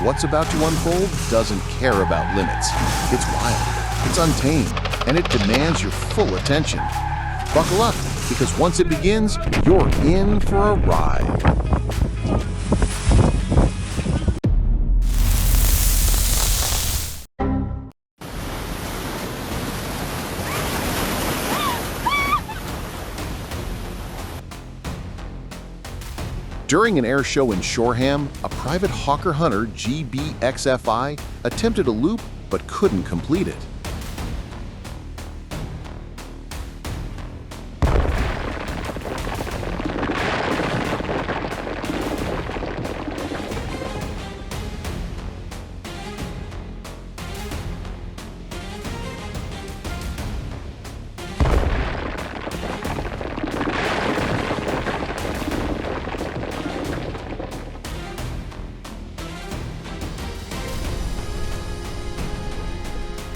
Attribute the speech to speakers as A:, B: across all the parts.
A: What's about to unfold doesn't care about limits. It's wild, it's untamed, and it demands your full attention. Buckle up, because once it begins, you're in for a ride. During an air show in Shoreham, a private Hawker Hunter GBXFI attempted a loop but couldn't complete it.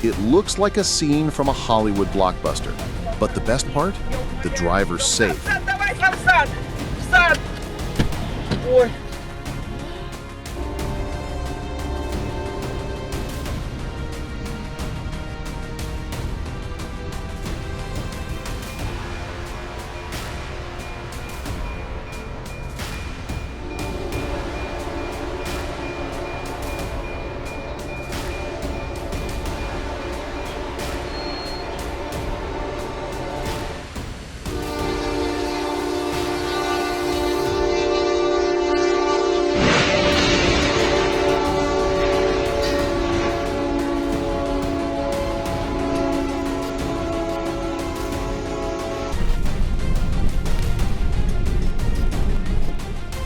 A: It looks like a scene from a Hollywood blockbuster. But the best part? The driver's safe.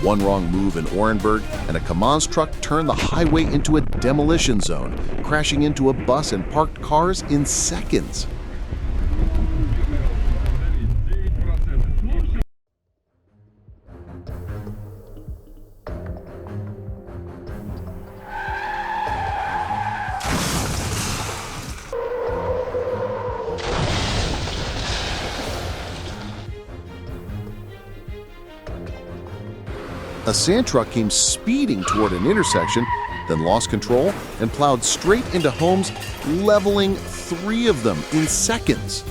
A: One wrong move in Orenburg, and a Commons truck turned the highway into a demolition zone, crashing into a bus and parked cars in seconds. A sand truck came speeding toward an intersection, then lost control and plowed straight into homes, leveling 3 of them in seconds.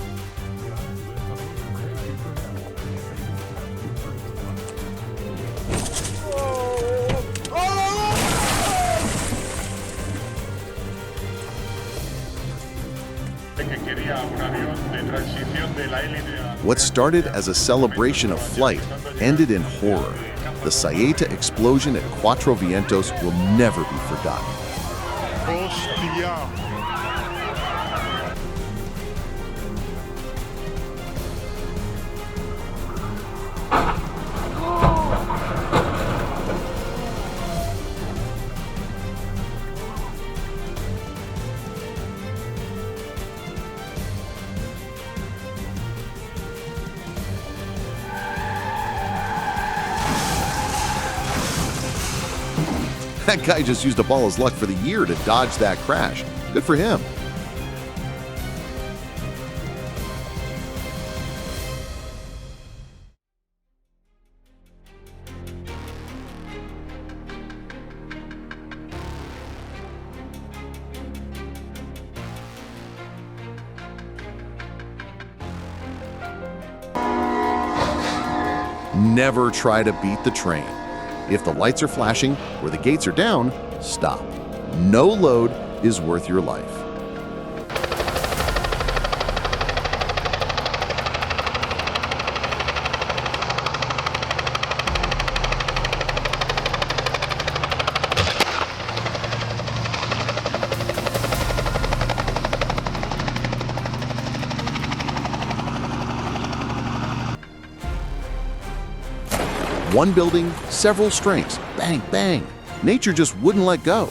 A: What started as a celebration of flight ended in horror. The Saeta explosion at Cuatro Vientos will never be forgotten. That guy just used up all his luck for the year to dodge that crash. Good for him. Never try to beat the train. If the lights are flashing or the gates are down, stop. No load is worth your life. One building, several strengths. Bang, bang. Nature just wouldn't let go.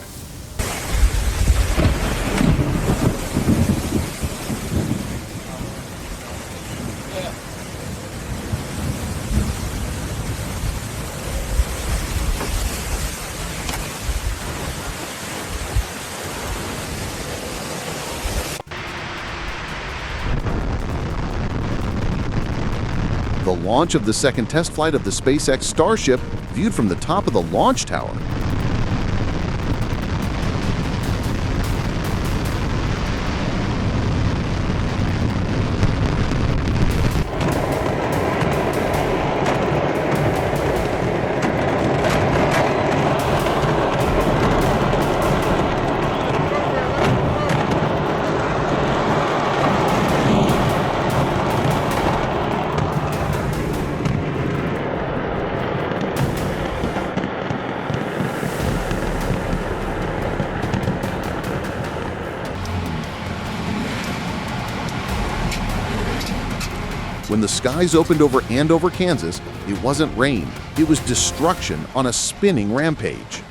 A: The launch of the second test flight of the SpaceX Starship viewed from the top of the launch tower. When the skies opened over Andover, Kansas, it wasn't rain, it was destruction on a spinning rampage.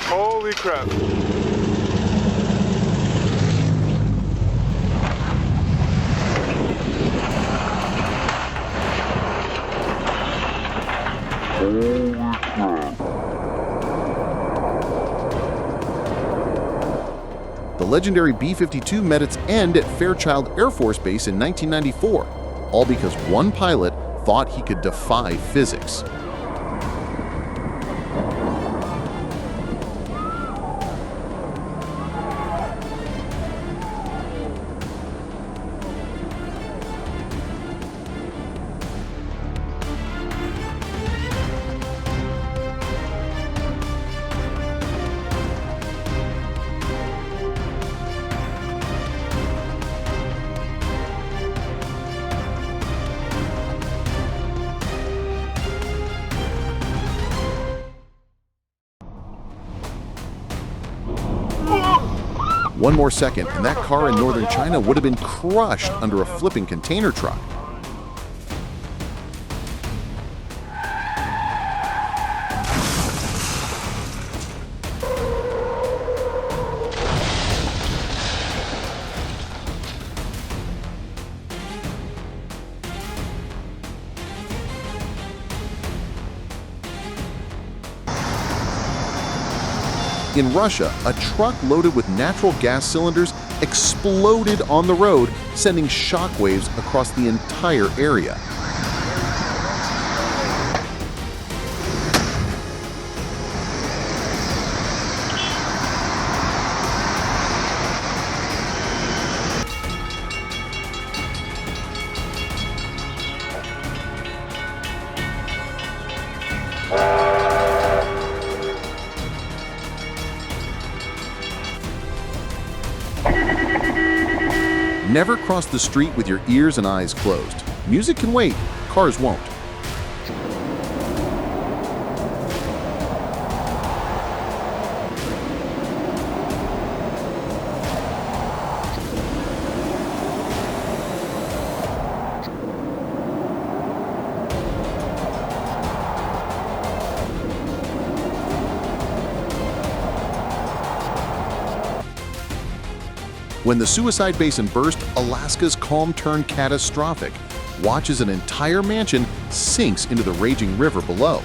B: Holy crap.
A: The legendary B-52 met its end at Fairchild Air Force Base in 1994, all because one pilot thought he could defy physics. One more second, and that car in northern China would have been crushed under a flipping container truck. In Russia, a truck loaded with natural gas cylinders exploded on the road, sending shockwaves across the entire area. Never cross the street with your ears and eyes closed. Music can wait, cars won't. When the suicide basin burst, Alaska's calm turned catastrophic. Watch as an entire mansion sinks into the raging river below.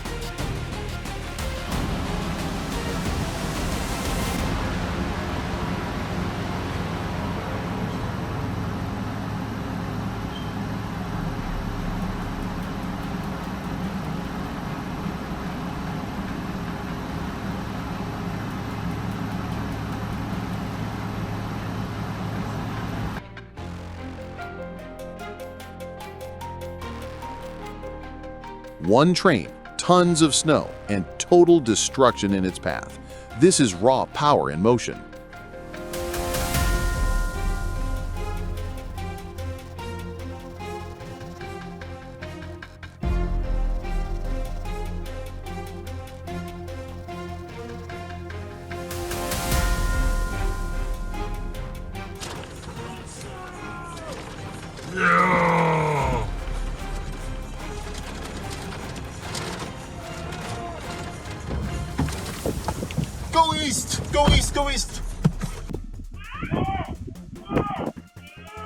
A: One train, tons of snow, and total destruction in its path. This is raw power in motion.
C: Go east! Go east! Go east!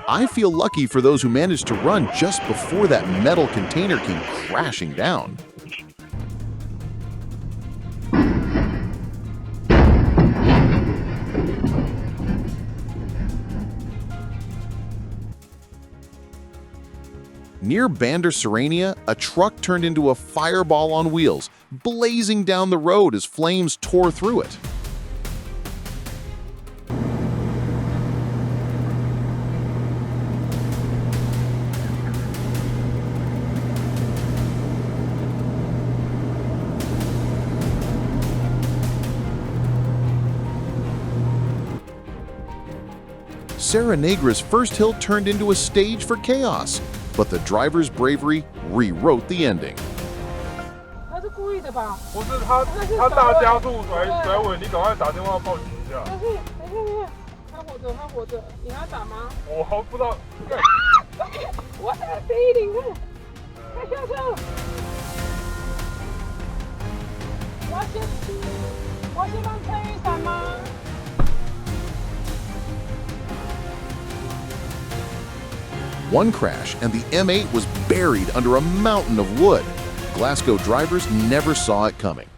A: I feel lucky for those who managed to run just before that metal container came crashing down. Near Bandar Serrania, a truck turned into a fireball on wheels, blazing down the road as flames tore through it. Serra Negra's first hill turned into a stage for chaos, but the driver's bravery rewrote the ending.
D: 他是故意的吧？
B: 不是他大加速甩尾，你赶快打电话报警一下。
D: 但是等一下，他活着，他活着，你还要打吗？
B: 我还不知道。
D: 我这个第一顶看，快下车！我要先帮撑雨伞吗？
A: One crash, and the M8 was buried under a mountain of wood. Glasgow drivers never saw it coming.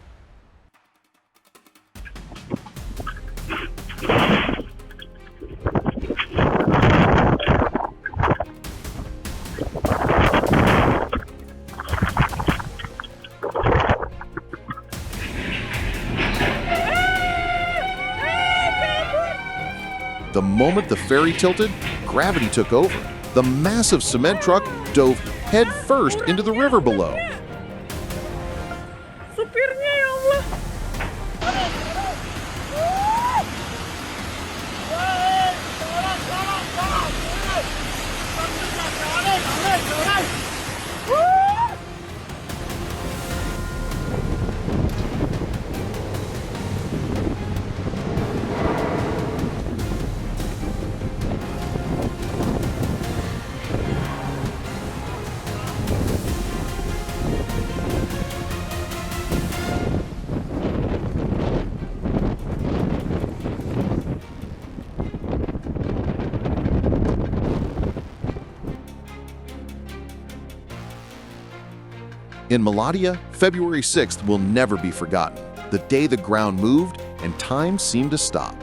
A: The moment the ferry tilted, gravity took over. The massive cement truck dove headfirst into the river below.
D: Supirnya ya Allah.
A: In Malatya, February 6th will never be forgotten, the day the ground moved and time seemed to stop.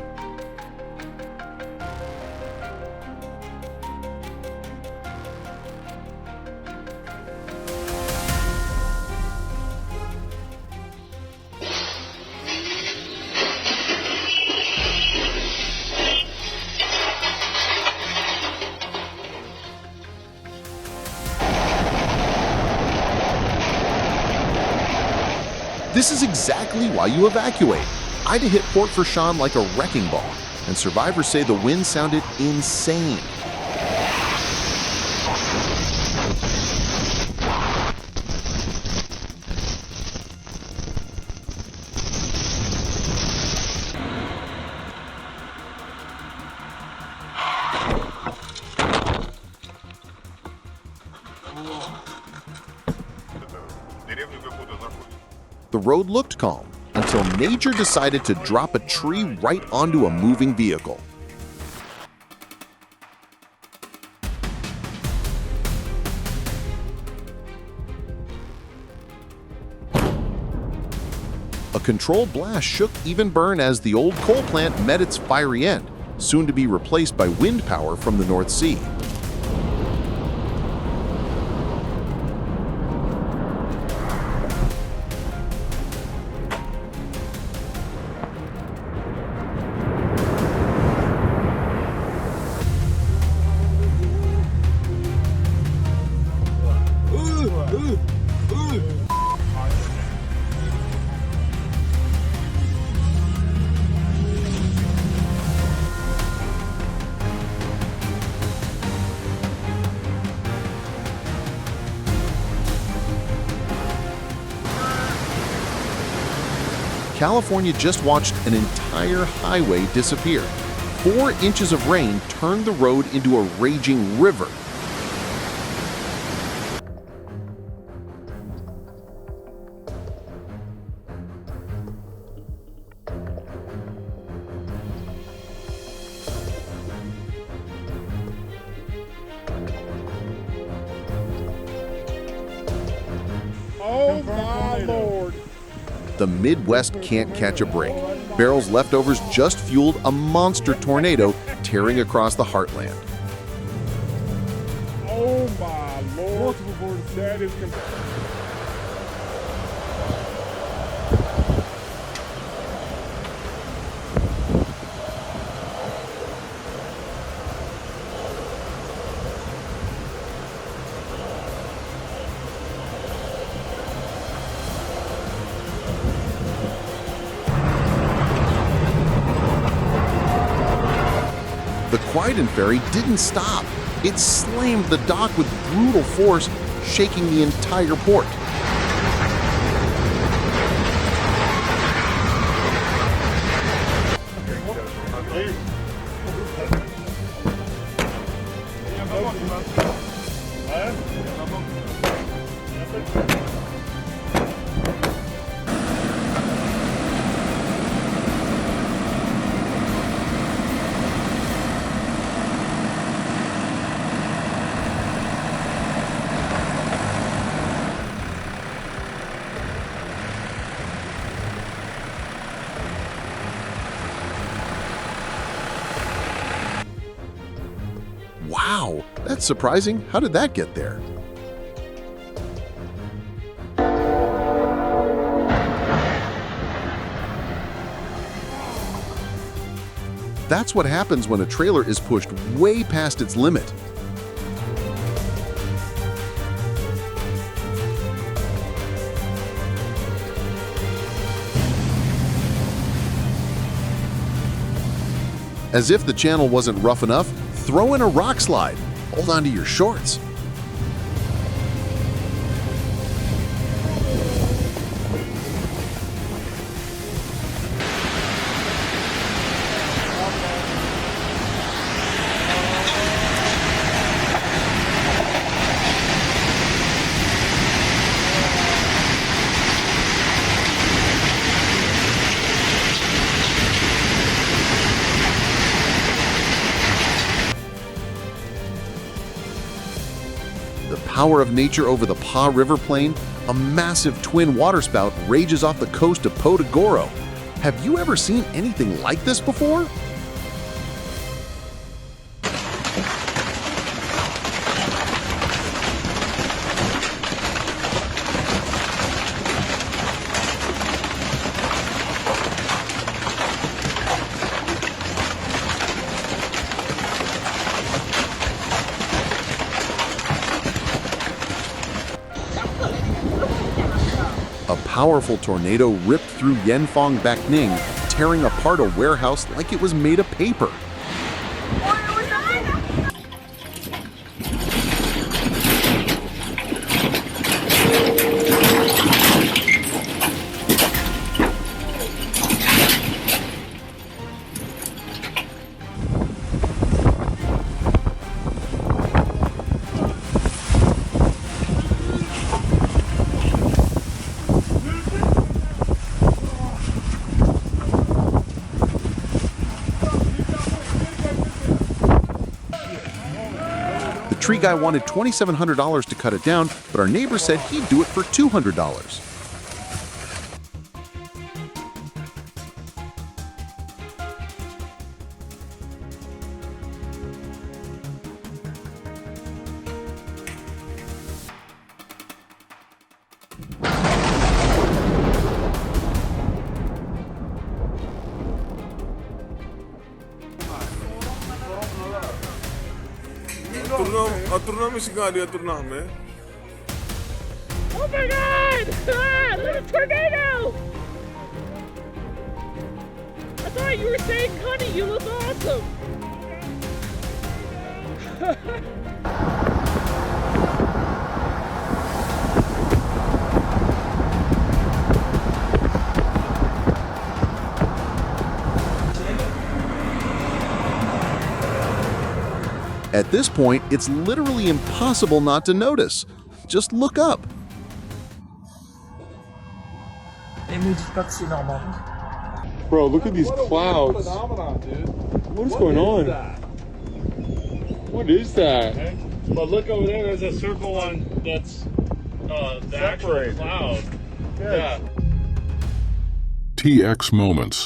A: This is exactly why you evacuate. Ida hit Port Fourchon like a wrecking ball, and survivors say the wind sounded insane. The road looked calm until nature decided to drop a tree right onto a moving vehicle. A controlled blast shook even Bern as the old coal plant met its fiery end, soon to be replaced by wind power from the North Sea. California just watched an entire highway disappear. 4 inches of rain turned the road into a raging river.
C: Oh my Lord.
A: The Midwest can't catch a break. Barrel's leftovers just fueled a monster tornado tearing across the heartland.
C: Oh my Lord. multiple boards. That is
A: The Quieten ferry didn't stop. It slammed the dock with brutal force, shaking the entire port. Wow, that's surprising. How did that get there? That's what happens when a trailer is pushed way past its limit. As if the channel wasn't rough enough, throw in a rock slide. Hold on to your shorts. The power of nature over the Pa River plain, a massive twin waterspout rages off the coast of Potagoro. Have you ever seen anything like this before? A powerful tornado ripped through Yanfeng, Backning, tearing apart a warehouse like it was made of paper. The tree guy wanted $2,700 to cut it down, but our neighbor said he'd do it for $200.
E: Aturna में सिखा दिया aturna हमें.
D: Oh my god! Ah, there's a tornado! I thought you were saying, Connie, you look awesome!
A: At this point, it's literally impossible not to notice. Just look up.
C: Bro, look at these clouds.
B: Phenomenon, dude.
C: What is going on? What is that?
F: But look over there, there's a circle one that's the actual
B: Separated.
F: cloud.
B: Yeah.
F: Yeah.
G: TX Moments.